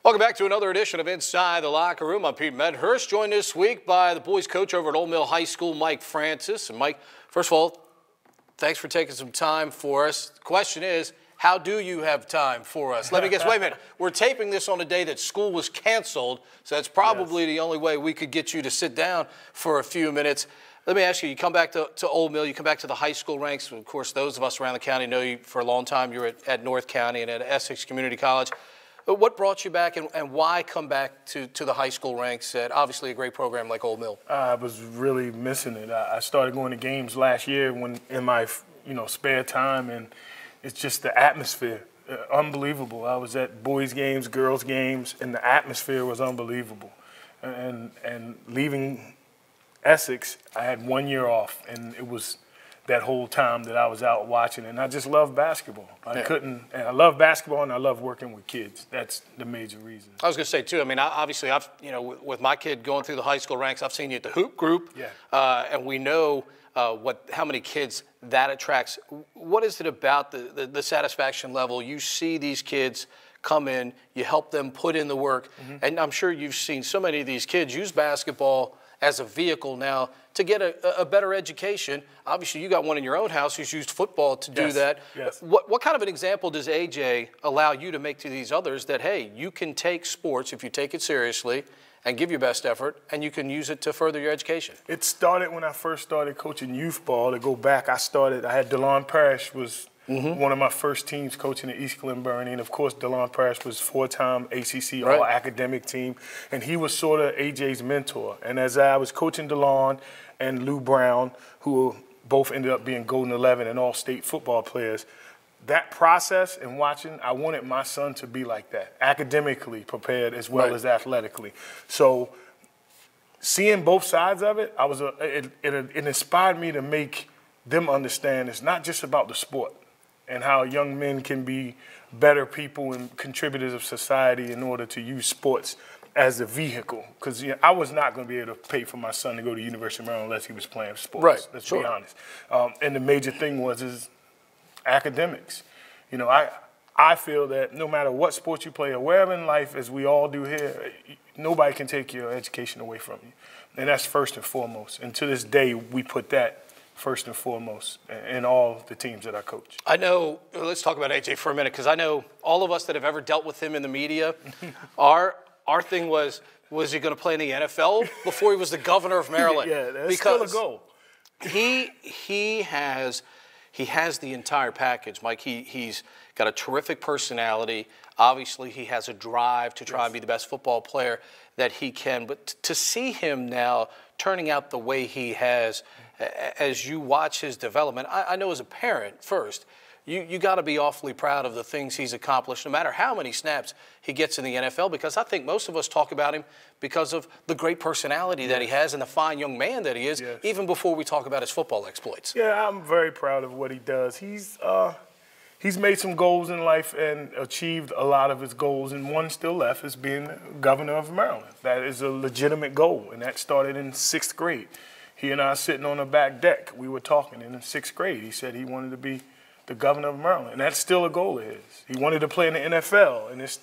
Welcome back to another edition of Inside the Locker Room. I'm Pete Medhurst, joined this week by the boys coach over at Old Mill High School, Mike Francis. And Mike, first of all, thanks for taking some time for us. The question is, how do you have time for us? Let me guess, wait a minute. We're taping this on a day that school was canceled, so that's probably the only way we could get you to sit down for a few minutes. Let me ask you, you come back to Old Mill, you come back to the high school ranks. Of course, those of us around the county know you for a long time. You were at North County and at Essex Community College. But what brought you back and why come back to the high school ranks at obviously a great program like Old Mill? I was really missing it. I started going to games last year when in my spare time, and it's just the atmosphere, unbelievable. I was at boys games, girls games, and the atmosphere was unbelievable. And leaving Essex, I had 1 year off, and it was that whole time that I was out watching, and I just love basketball. I love basketball, and I love working with kids. That's the major reason. I was going to say too. I mean, obviously, with my kid going through the high school ranks, I've seen you at the hoop group, and we know how many kids that attracts. What is it about the satisfaction level? You see these kids come in, you help them put in the work, and I'm sure you've seen so many of these kids use basketball as a vehicle now to get a better education. Obviously, you got one in your own house who's used football to do that. Yes. What kind of an example does AJ allow you to make to these others that, hey, you can take sports if you take it seriously and give your best effort, and you can use it to further your education? It started when I first started coaching youth ball. To go back, I had DeLon Parrish was one of my first teams coaching at East Glen-Burnie. And, of course, DeLon Parrish was four-time ACC All-Academic team, and he was sort of AJ's mentor. And as I was coaching DeLon and Lou Brown, who both ended up being Golden 11 and all-state football players, that process and watching, I wanted my son to be like that, academically prepared as well as athletically. So seeing both sides of it, it inspired me to make them understand it's not just about the sport and how young men can be better people and contributors of society in order to use sports as a vehicle. Because I was not going to be able to pay for my son to go to University of Maryland unless he was playing sports. Let's be honest. And the major thing is academics. I feel that no matter what sport you play or wherever in life, as we all do here, nobody can take your education away from you. And that's first and foremost. And to this day, we put that first and foremost in all the teams that I coach. I know, let's talk about AJ for a minute, because I know all of us that have ever dealt with him in the media, our thing was he going to play in the NFL before he was the governor of Maryland? Yeah, that's still a goal. He has the entire package, Mike. He's got a terrific personality. Obviously, he has a drive to try and be the best football player that he can. But to see him now turning out the way he has, as you watch his development, I know as a parent first, you got to be awfully proud of the things he's accomplished, no matter how many snaps he gets in the NFL, because I think most of us talk about him because of the great personality that he has and the fine young man that he is, even before we talk about his football exploits. Yeah, I'm very proud of what he does. He's made some goals in life and achieved a lot of his goals, and one still left is being governor of Maryland. That is a legitimate goal, and that started in 6th grade. He and I sitting on the back deck, we were talking, and in 6th grade he said he wanted to be the governor of Maryland, and that's still a goal of his. He wanted to play in the NFL, and it's,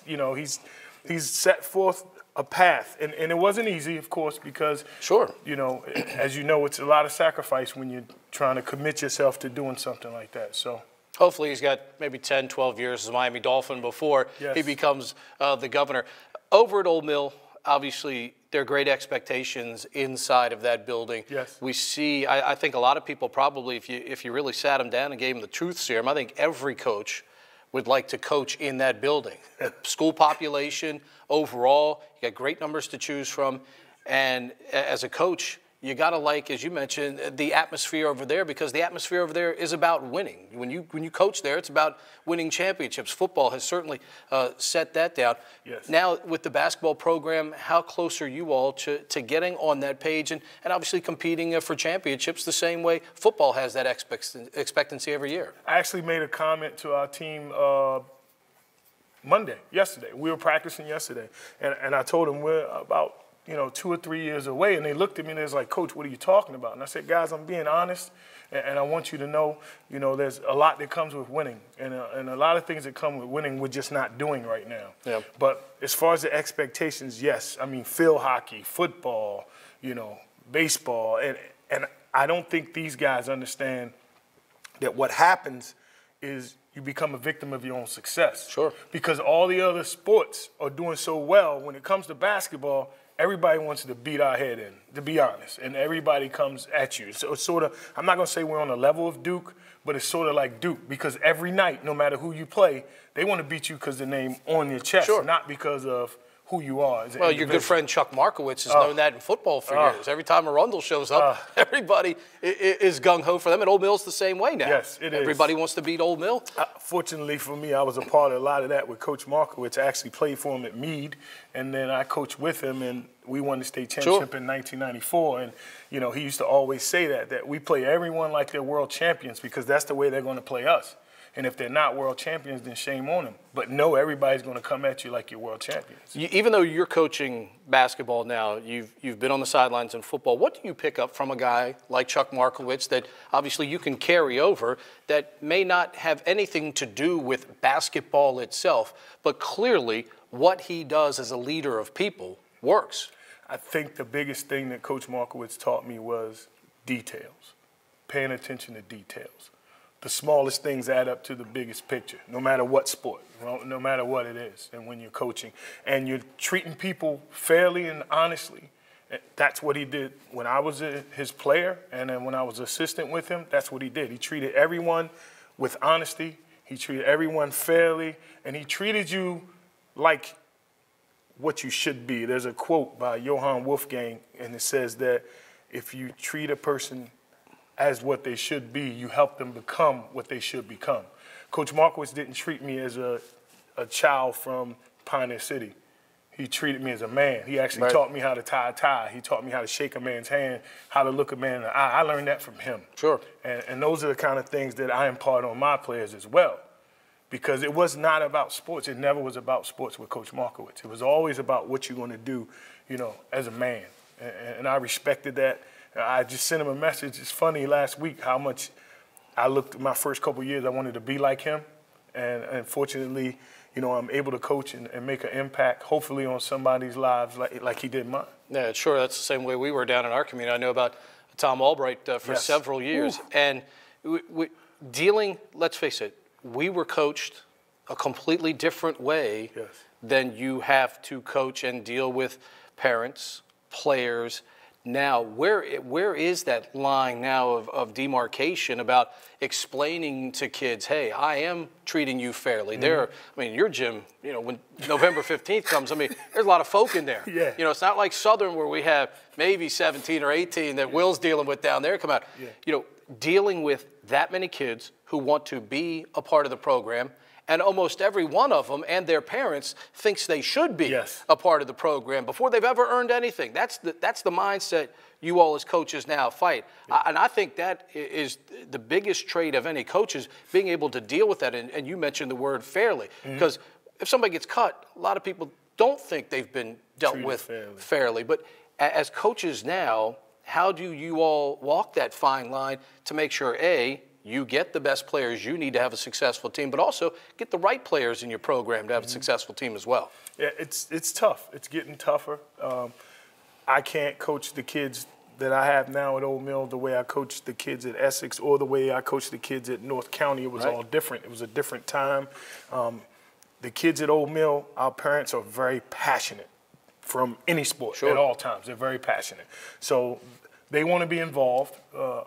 he's set forth a path, and it wasn't easy, of course, because as you know, it's a lot of sacrifice when you're trying to commit yourself to doing something like that. So hopefully he's got maybe 10, 12 years as a Miami Dolphin before he becomes the governor. Over at Old Mill, obviously, there are great expectations inside of that building. Yes. We see, I think a lot of people probably, if you really sat them down and gave them the truth serum, I think every coach would like to coach in that building. School population overall, you got great numbers to choose from. And as a coach, you got to like, as you mentioned, the atmosphere over there, because the atmosphere over there is about winning. When you coach there, it's about winning championships. Football has certainly set that down. Yes. Now, with the basketball program, how close are you all to getting on that page and obviously competing for championships the same way football has that expectancy every year? I actually made a comment to our team yesterday. We were practicing yesterday, and I told them we're about 2 or 3 years away, and they looked at me and they was like, Coach, what are you talking about? And I said, guys, I'm being honest, and I want you to know, there's a lot that comes with winning, and a lot of things that come with winning we're just not doing right now. Yeah. But as far as the expectations, yes, I mean, field hockey, football, baseball, and I don't think these guys understand that what happens is you become a victim of your own success. Sure. Because all the other sports are doing so well. When it comes to basketball, everybody wants to beat our head in, to be honest, and everybody comes at you. So it's sort of, I'm not going to say we're on the level of Duke, but it's sort of like Duke, because every night, no matter who you play, they want to beat you because the name on your chest, sure, not because of who you are. Well, your good friend Chuck Markowitz has known that in football for years. Every time Arundel shows up, everybody is gung-ho for them, and Old Mill's the same way now. Yes, it is. Everybody wants to beat Old Mill. Fortunately for me, I was a part of a lot of that with Coach Markowitz. I actually played for him at Meade, and then I coached with him, and we won the state championship in 1994. And, he used to always say that we play everyone like they're world champions, because that's the way they're going to play us. And if they're not world champions, then shame on them. But no, everybody's going to come at you like you're world champions. Even though you're coaching basketball now, you've been on the sidelines in football, what do you pick up from a guy like Chuck Markowitz that obviously you can carry over that may not have anything to do with basketball itself, but clearly what he does as a leader of people works? I think the biggest thing that Coach Markowitz taught me was details, paying attention to details. The smallest things add up to the biggest picture, no matter what sport, no matter what it is. And when you're coaching and you're treating people fairly and honestly, that's what he did when I was his player, and then when I was assistant with him, that's what he did. He treated everyone with honesty, he treated everyone fairly, and he treated you like what you should be. There's a quote by Johann Wolfgang, and it says that if you treat a person as what they should be, you help them become what they should become. Coach Markowitz didn't treat me as a child from Pioneer City. He treated me as a man. He actually taught me how to tie a tie. He taught me how to shake a man's hand, how to look a man in the eye. I learned that from him. Sure. And those are the kind of things that I impart on my players as well. Because it was not about sports. It never was about sports with Coach Markowitz. It was always about what you're going to do, as a man. And I respected that. I just sent him a message. It's funny, last week, how much I looked at my first couple of years, I wanted to be like him. And fortunately, I'm able to coach and make an impact, hopefully on somebody's lives like he did mine. Yeah, sure. That's the same way we were down in our community. I know about Tom Albright for several years. Ooh. And let's face it, we were coached a completely different way than you have to coach and deal with parents, players. Now, where is that line now of demarcation about explaining to kids, hey, I am treating you fairly? Your gym, when November 15th comes, there's a lot of folk in there. Yeah. It's not like Southern where we have maybe 17 or 18 that Will's dealing with down there come out. Yeah. Dealing with that many kids who want to be a part of the program, and almost every one of them and their parents thinks they should be a part of the program before they've ever earned anything. That's the mindset you all as coaches now fight. Yeah. And I think that is the biggest trait of any coach, is being able to deal with that. And you mentioned the word fairly. Because if somebody gets cut, a lot of people don't think they've been dealt with fairly. But as coaches now, how do you all walk that fine line to make sure, A, you get the best players you need to have a successful team, but also get the right players in your program to have a successful team as well? Yeah, it's tough. It's getting tougher. I can't coach the kids that I have now at Old Mill the way I coached the kids at Essex or the way I coached the kids at North County. It was all different. It was a different time. The kids at Old Mill, our parents are very passionate from any sport at all times. They're very passionate. So they want to be involved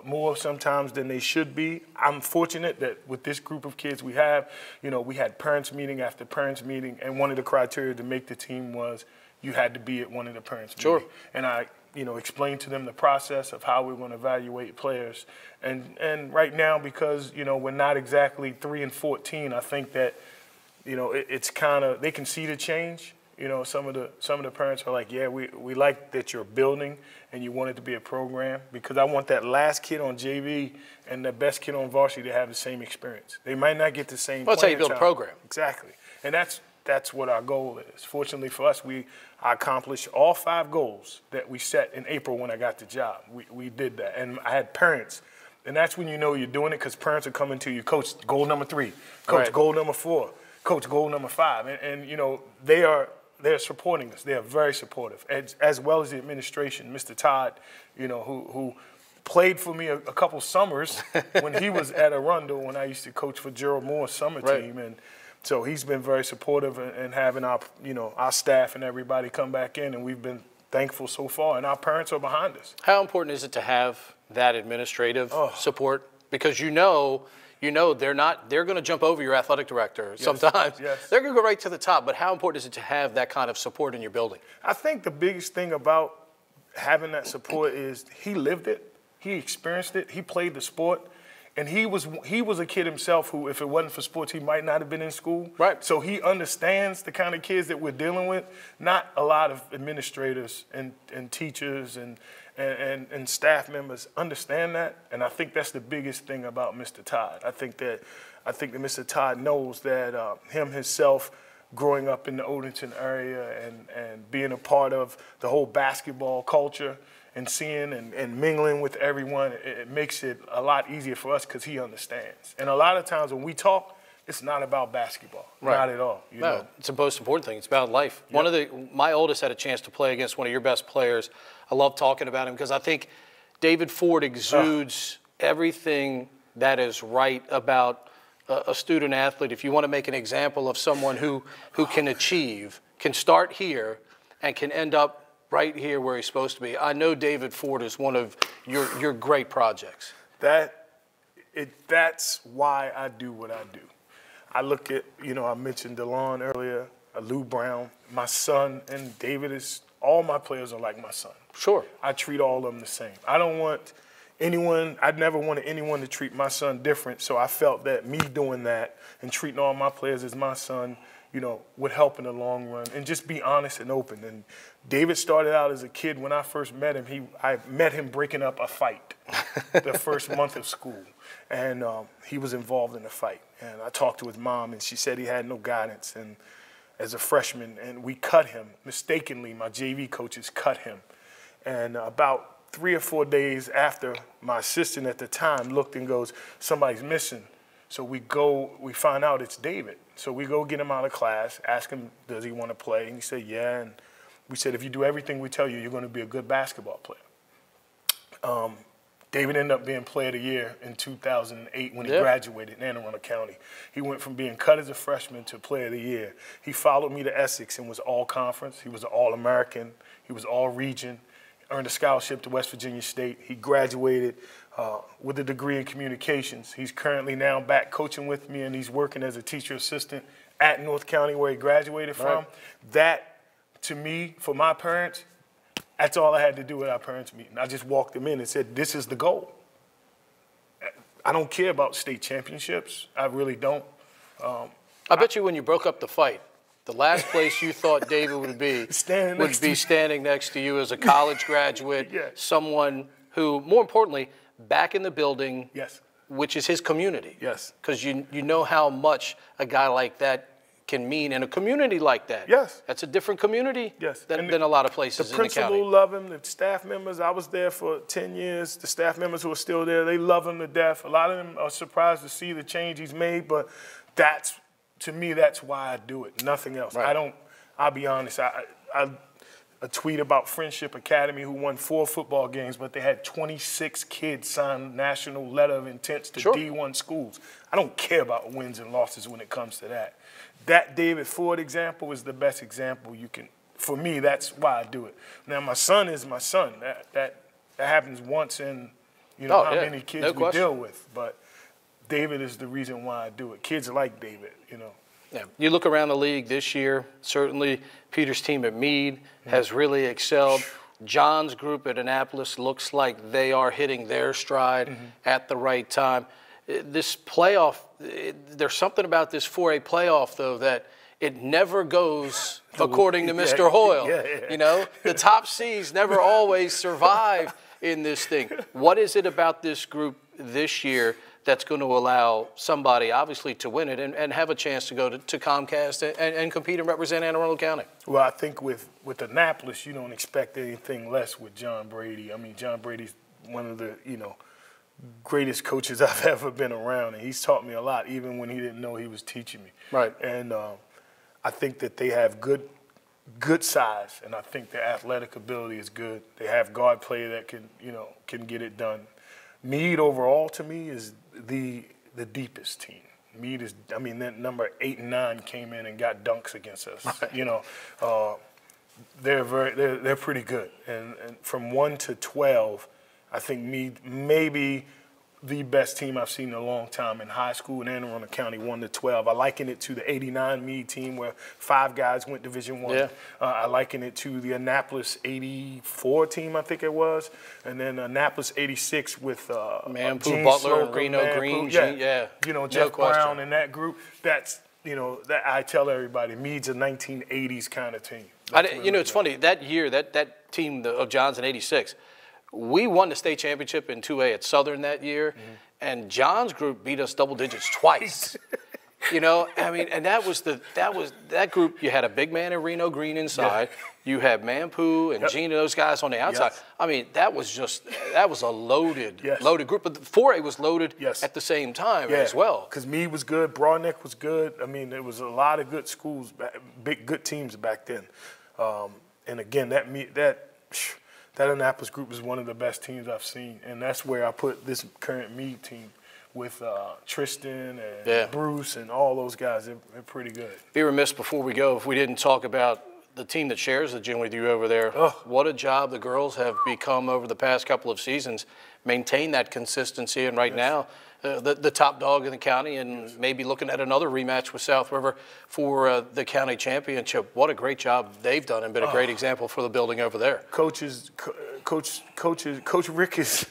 more sometimes than they should be. I'm fortunate that with this group of kids we have, we had parents meeting after parents meeting, and one of the criteria to make the team was you had to be at one of the parents meetings. And I, explained to them the process of how we're going to evaluate players. And right now, because, we're not exactly 3 and 14, I think that, it's kind of, they can see the change. Some of the parents are like, yeah, we like that you're building and you want it to be a program, because I want that last kid on JV and the best kid on varsity to have the same experience. They might not get the same. Well, that's how you build a program. Exactly. And that's that's what our goal is. Fortunately for us, I accomplished all 5 goals that we set in April when I got the job. We did that. And I had parents. And that's when you know you're doing it, because parents are coming to you, Coach, goal number 3, Coach, right. goal number 4, Coach, goal number 5. And you know, they're supporting us. They are very supportive, as well as the administration. Mr. Todd, you know, who played for me a couple summers when he was at Arundel, when I used to coach for Gerald Moore's summer team. And so he's been very supportive in having our staff and everybody come back in, and we've been thankful so far, and our parents are behind us. How important is it to have that administrative support? Because you know they're going to jump over your athletic director sometimes. Yes. They're going to go right to the top, but how important is it to have that kind of support in your building? I think the biggest thing about having that support is he lived it, he experienced it, he played the sport, and he was a kid himself who, if it wasn't for sports, he might not have been in school. Right. So he understands the kind of kids that we're dealing with. Not a lot of administrators and teachers and staff members understand that, and I think that's the biggest thing about Mr. Todd. I think that Mr. Todd knows that himself, growing up in the Odenton area and being a part of the whole basketball culture and seeing and mingling with everyone, it makes it a lot easier for us because he understands. And a lot of times when we talk, it's not about basketball, not at all. You know? It's the most important thing. It's about life. Yep. My oldest had a chance to play against one of your best players. I love talking about him because I think David Ford exudes everything that is right about a student athlete. If you want to make an example of someone who can achieve, can start here and can end up right here where he's supposed to be. I know David Ford is one of your great projects. That's why I do what I do. I look at, I mentioned DeLon earlier, Lou Brown, my son, and David all my players are like my son. Sure. I treat all of them the same. I'd never wanted anyone to treat my son different, so I felt that me doing that and treating all my players as my son, would help in the long run, and just be honest and open. And David started out as a kid. When I first met him, I met him breaking up a fight the first month of school, and he was involved in a fight. And I talked to his mom, and she said he had no guidance. And as a freshman, and we cut him mistakenly. My JV coaches cut him, and about 3 or 4 days after, my assistant at the time looked and goes, "Somebody's missing." So we find out it's David. So we go get him out of class, ask him, does he want to play? And he said, yeah. And we said, if you do everything we tell you, you're going to be a good basketball player. David ended up being Player of the Year in 2008 when he graduated in Anne Arundel County. He went from being cut as a freshman to Player of the Year. He followed me to Essex and was all-conference. He was an All-American. He was all-region. Earned a scholarship to West Virginia State. He graduated with a degree in communications. He's currently now back coaching with me, and he's working as a teacher assistant at North County where he graduated from. That, to me, for my parents, that's all I had to do at our parents' meeting. I just walked them in and said, this is the goal. I don't care about state championships. I really don't. I bet you when you broke up the fight, the last place you thought David would be standing next to you as a college graduate, someone who, more importantly, back in the building, which is his community. Yes. Because you know how much a guy like that can mean in a community like that. Yes. That's a different community than a lot of places in the county. The principal love him. The staff members, I was there for 10 years. The staff members who are still there, they love him to death. A lot of them are surprised to see the change he's made, but to me, that's why I do it, nothing else. Right. I'll be honest, a tweet about Friendship Academy who won 4 football games, but they had 26 kids sign national letter of intents to D1 schools. I don't care about wins and losses when it comes to that. That David Ford example is the best example you can, for me, that's why I do it. Now, my son is my son. That happens once in, how many kids we deal with, but David is the reason why I do it. Kids like David, Yeah, you look around the league this year, certainly Peter's team at Meade has really excelled. John's group at Annapolis looks like they are hitting their stride at the right time. This playoff, there's something about this 4A playoff, though, that it never goes according to Mr. Hoyle. The top seeds never always survive in this thing. What is it about this group this year that's going to allow somebody, obviously, to win it and have a chance to go to Comcast and compete and represent Anne Arundel County? Well, I think with Annapolis, you don't expect anything less with John Brady. I mean, John Brady's one of the, greatest coaches I've ever been around, and he's taught me a lot, even when he didn't know he was teaching me. Right. And I think that they have good size, and I think their athletic ability is good. They have guard play that can get it done. Meade overall, to me, is the deepest team. Meade is, that number 8 and 9 came in and got dunks against us. Right. They're pretty good. And from 1 to 12, I think Meade maybe the best team I've seen in a long time in high school in Anne Arundel County, 1 to 12. I liken it to the '89 Meade team where 5 guys went Division I. Yeah. I liken it to the Annapolis '84 team, I think it was, and then Annapolis '86 with Manpoo, Butler, and Reno Green. Yeah. Jeff Brown and that group. That's that I tell everybody, Meade's a 1980s kind of team. It's funny that year that team of John's in '86. We won the state championship in 2A at Southern that year, and John's group beat us double digits twice. And that group. You had a big man in Reno Green inside. Yeah. You had Manpoo and Gene and those guys on the outside. Yes. That was a loaded group. But the 4A was loaded at the same time as well. Because Meade was good, Broadneck was good. There was a lot of good schools, good teams back then. And again, that Annapolis group is one of the best teams I've seen, and that's where I put this current Meade team with Tristan and Bruce and all those guys. They're pretty good. Be remiss before we go if we didn't talk about the team that shares the gym with you over there. What a job the girls have become over the past couple of seasons. Maintain that consistency, and right now the top dog in the county, and maybe looking at another rematch with South River for the county championship. What a great job they've done, and been a great example for the building over there. Coach Rick is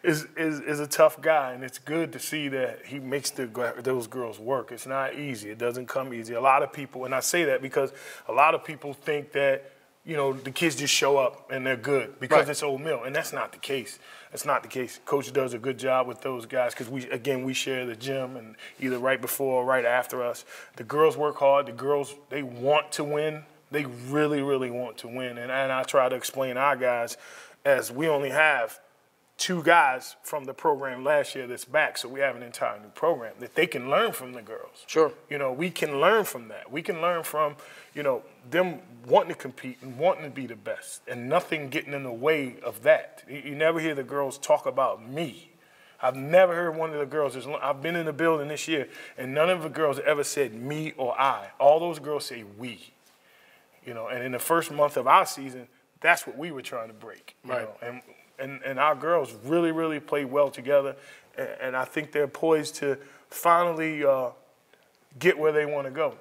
a tough guy, and it's good to see that he makes those girls work. It's not easy. It doesn't come easy. A lot of people, and I say that because a lot of people think that the kids just show up and they're good because it's Old Mill, and that's not the case. That's not the case. Coach does a good job with those guys because we share the gym, and either right before or right after us. The girls work hard. The girls, they want to win. They really, really want to win. And I try to explain our guys, as we only have 2 guys from the program last year that's back, so we have an entire new program that they can learn from the girls. Sure. We can learn from that. We can learn from, them wanting to compete and wanting to be the best, and nothing getting in the way of that. You never hear the girls talk about me. I've never heard one of the girls, I've been in the building this year, and none of the girls ever said me or I. All those girls say we. And in the first month of our season, that's what we were trying to break. And our girls really, really play well together, and I think they're poised to finally get where they want to go.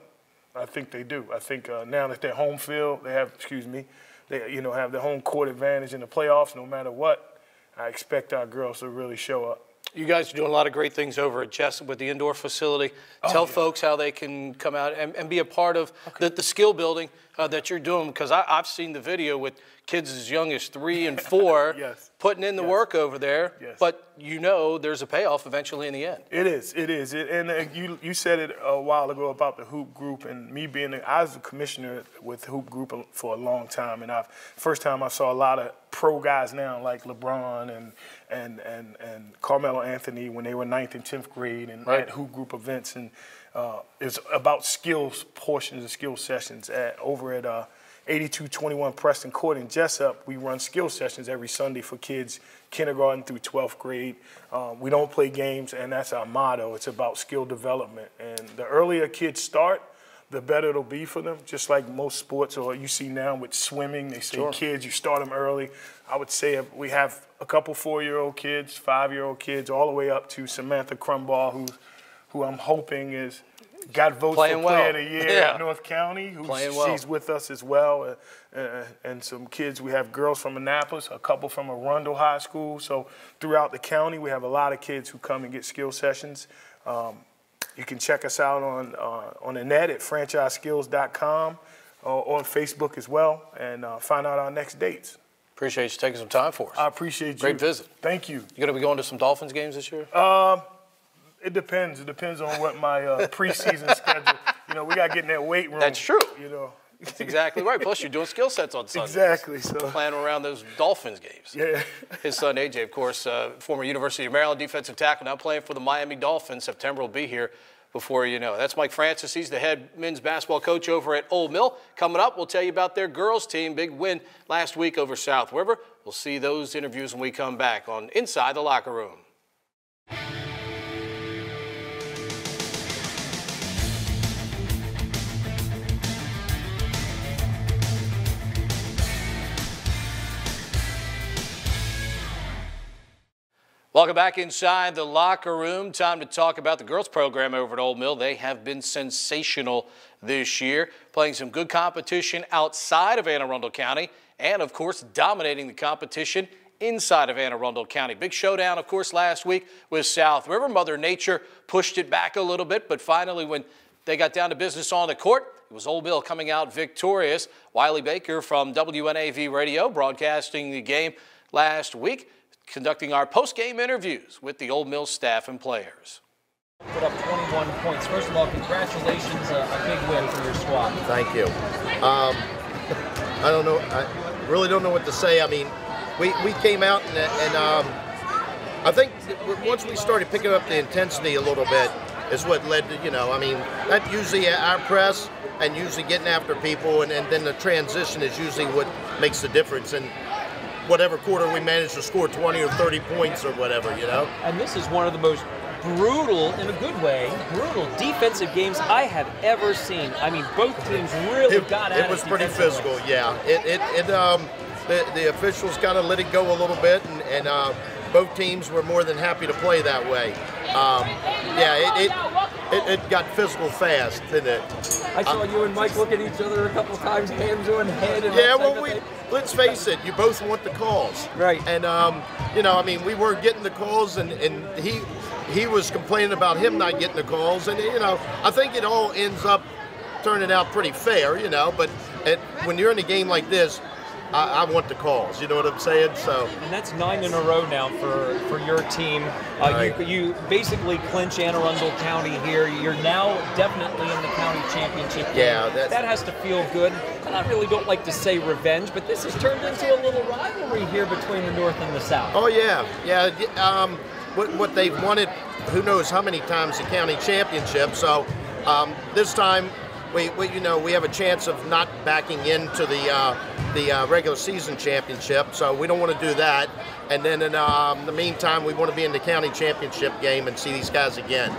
I think they do. I think now that they're home field, they have the home court advantage in the playoffs. No matter what, I expect our girls to really show up. You guys are doing a lot of great things over at Jessup with the indoor facility. Tell folks how they can come out and be a part of the skill building that you're doing, because I've seen the video with kids as young as 3 and 4 putting in the work over there, but there's a payoff eventually in the end. It is. And you said it a while ago about the hoop group, and me I was a commissioner with the hoop group for a long time, and first time I saw a lot of pro guys now like LeBron and Carmelo Anthony when they were 9th and 10th grade and at hoop group events, and it's about skills portions of skill sessions over at 8221 Preston Court in Jessup. We run skill sessions every Sunday for kids kindergarten through 12th grade. We don't play games, and that's our motto. It's about skill development, and the earlier kids start, the better it'll be for them. Just like most sports, or you see now with swimming, they say kids, you start them early. I would say we have a couple 4-year-old kids, 5-year-old kids, all the way up to Samantha Crumball, who I'm hoping got votes for Player of the Year at North County. She's with us as well. And some kids, we have girls from Annapolis, a couple from Arundel High School. So throughout the county, we have a lot of kids who come and get skill sessions. You can check us out on the net at franchiseskills.com or on Facebook as well, and find out our next dates. Appreciate you taking some time for us. I appreciate you. Great visit. Thank you. You going to be going to some Dolphins games this year? It depends. It depends on what my preseason schedule. You know, we got to get in that weight room. That's true. You know. That's exactly right. Plus, you're doing skill sets on Sundays. Exactly. So playing around those Dolphins games. Yeah. His son, AJ, of course, former University of Maryland defensive tackle, now playing for the Miami Dolphins. September will be here before you know. That's Mike Francis. He's the head men's basketball coach over at Old Mill. Coming up, we'll tell you about their girls team. Big win last week over South River. We'll see those interviews when we come back on Inside the Locker Room. Welcome back inside the locker room. Time to talk about the girls program over at Old Mill. They have been sensational this year, playing some good competition outside of Anne Arundel County and, of course, dominating the competition inside of Anne Arundel County. Big showdown, of course, last week with South River. Mother Nature pushed it back a little bit, but finally when they got down to business on the court, it was Old Mill coming out victorious. Wiley Baker from WNAV Radio broadcasting the game last week, conducting our post-game interviews with the Old Mill staff and players. Put up 21 points. First of all, congratulations, a big win for your squad. Thank you. I don't know, I really don't know what to say. I mean, we came out and I think once we started picking up the intensity a little bit is what led to, you know, I mean, that usually our press and usually getting after people and then the transition is usually what makes the difference. And whatever quarter we managed to score 20 or 30 points or whatever, you know. And this is one of the most brutal, in a good way, brutal defensive games I have ever seen. I mean, both teams really got at it. It was pretty physical, yeah. The officials kind of let it go a little bit, and both teams were more than happy to play that way. It got physical fast, didn't it? I saw you and Mike look at each other a couple times, hands on head. And yeah, well, let's face it, you both want the calls. Right. And, you know, I mean, we weren't getting the calls, and he was complaining about him not getting the calls. And, you know, I think it all ends up turning out pretty fair, you know. But when you're in a game like this, I want the calls, you know what I'm saying? So. And that's 9 in a row now for your team. Right. You basically clinch Anne Arundel County here. You're now definitely in the county championship game. Yeah, that has to feel good. And I really don't like to say revenge, but this has turned into a little rivalry here between the North and the South. Oh yeah, yeah. What they've wanted, who knows how many times, the county championship. So this time. We have a chance of not backing into the regular season championship, so we don't want to do that. And then in the meantime, we want to be in the county championship game and see these guys again.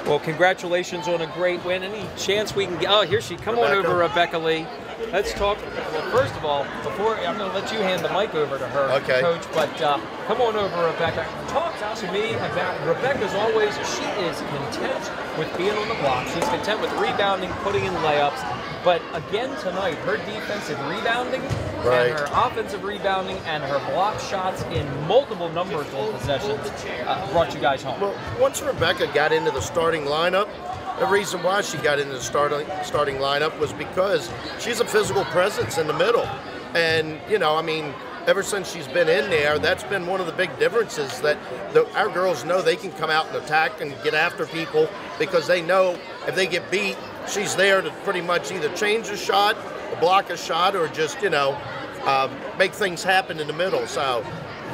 Well, congratulations on a great win. Any chance we can get? Oh, here she. Come on over, Rebecca Lee. Let's talk. Well, first of all, before I'm going to let you hand the mic over to her, okay, Coach. But come on over, Rebecca. Talk to me about Rebecca's always. She is content with being on the block. She's content with rebounding, putting in layups. But again tonight, her defensive rebounding, right, and her offensive rebounding, and her block shots in multiple numbers of possessions brought you guys home. Well, once Rebecca got into the starting lineup, the reason why she got into the starting lineup was because she's a physical presence in the middle. And, you know, I mean, ever since she's been in there, that's been one of the big differences, that our girls know they can come out and attack and get after people because they know if they get beat, she's there to pretty much either change a shot, block a shot, or just, you know, make things happen in the middle. So.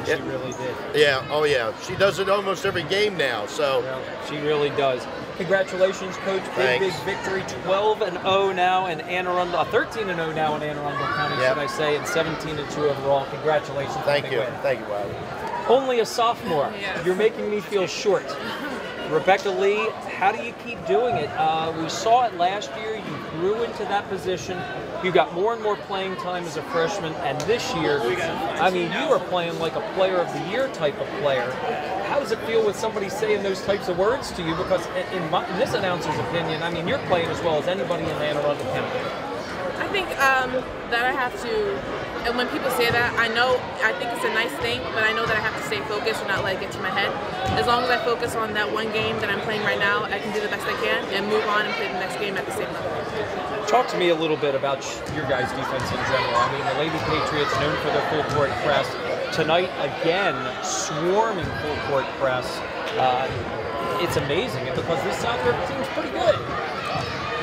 She really did. Yeah, oh yeah. She does it almost every game now, so. Yeah, she really does. Congratulations, Coach. Big victory. 12-0 now in Anne Arundel. 13-0 now in Anne Arundel County, should I say, and 17-2 overall. Congratulations. Thank you. Win. Thank you, Wiley. Only a sophomore. Yes. You're making me feel short. Rebecca Lee, how do you keep doing it? We saw it last year. You grew into that position. You got more and more playing time as a freshman, and this year, I mean, you are playing like a player of the year type of player. How does it feel with somebody saying those types of words to you? Because in this announcer's opinion, I mean, you're playing as well as anybody in Anne Arundel County. I think that I have to, and when people say that, I think it's a nice thing, but I know that I have to stay focused and not let it get to my head. As long as I focus on that one game that I'm playing right now, I can do the best I can and move on and play the next game at the same level. Talk to me a little bit about your guys' defense in general. I mean, the Lady Patriots, known for their full court press. Tonight, again, swarming full court press. it's amazing because this South River team's pretty good.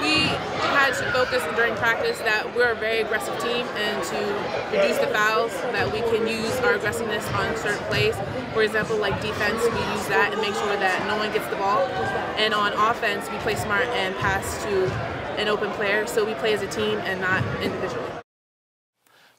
We had to focus during practice that we're a very aggressive team and to reduce the fouls so that we can use our aggressiveness on certain plays. For example, like defense, we use that and make sure that no one gets the ball. And on offense, we play smart and pass to an open player. So we play as a team and not individually.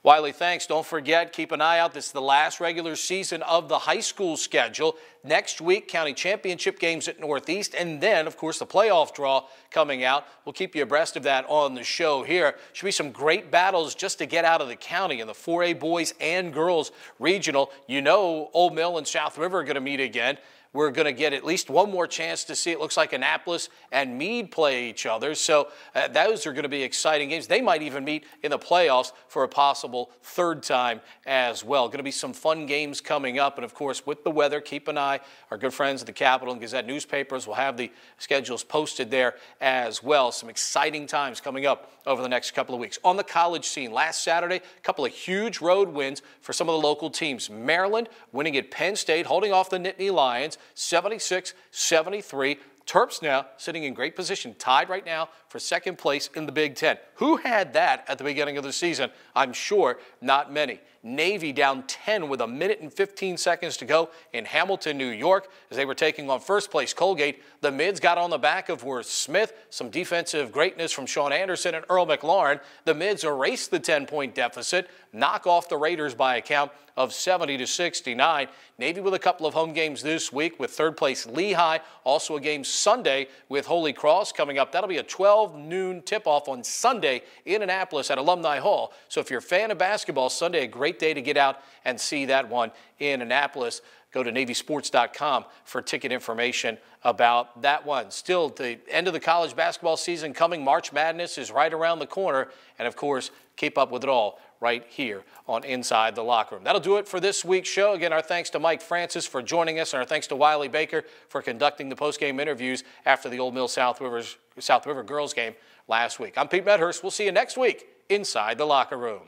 Wiley, thanks. Don't forget, keep an eye out. This is the last regular season of the high school schedule. Next week, county championship games at Northeast, and then, of course, the playoff draw coming out. We'll keep you abreast of that on the show here. Should be some great battles just to get out of the county in the 4A boys and girls regional. You know, Old Mill and South River are going to meet again. We're going to get at least one more chance to see. It looks like Annapolis and Meade play each other. So those are going to be exciting games. They might even meet in the playoffs for a possible third time as well. Going to be some fun games coming up. And, of course, with the weather, keep an eye. Our good friends at the Capital and Gazette newspapers will have the schedules posted there as well. Some exciting times coming up over the next couple of weeks. On the college scene, last Saturday, a couple of huge road wins for some of the local teams. Maryland winning at Penn State, holding off the Nittany Lions, 76-73. Terps now sitting in great position, tied right now for second place in the Big Ten. Who had that at the beginning of the season? I'm sure not many. Navy down 10 with 1 minute and 15 seconds to go in Hamilton, New York, as they were taking on first place Colgate. The Mids got on the back of Worth Smith. Some defensive greatness from Sean Anderson and Earl McLaurin. The Mids erased the 10-point deficit, knock off the Raiders by a count of 70-69. Navy with a couple of home games this week with third place Lehigh. Also a game Sunday with Holy Cross coming up. That'll be a 12 noon tip-off on Sunday in Annapolis at Alumni Hall. So if you're a fan of basketball, Sunday, a great day to get out and see that one in Annapolis. Go to NavySports.com for ticket information about that one. Still, the end of the college basketball season coming. March Madness is right around the corner. And, of course, keep up with it all right here on Inside the Locker Room. That'll do it for this week's show. Again, our thanks to Mike Francis for joining us, and our thanks to Wiley Baker for conducting the post-game interviews after the Old Mill South River girls game last week. I'm Pete Medhurst. We'll see you next week inside the Locker Room.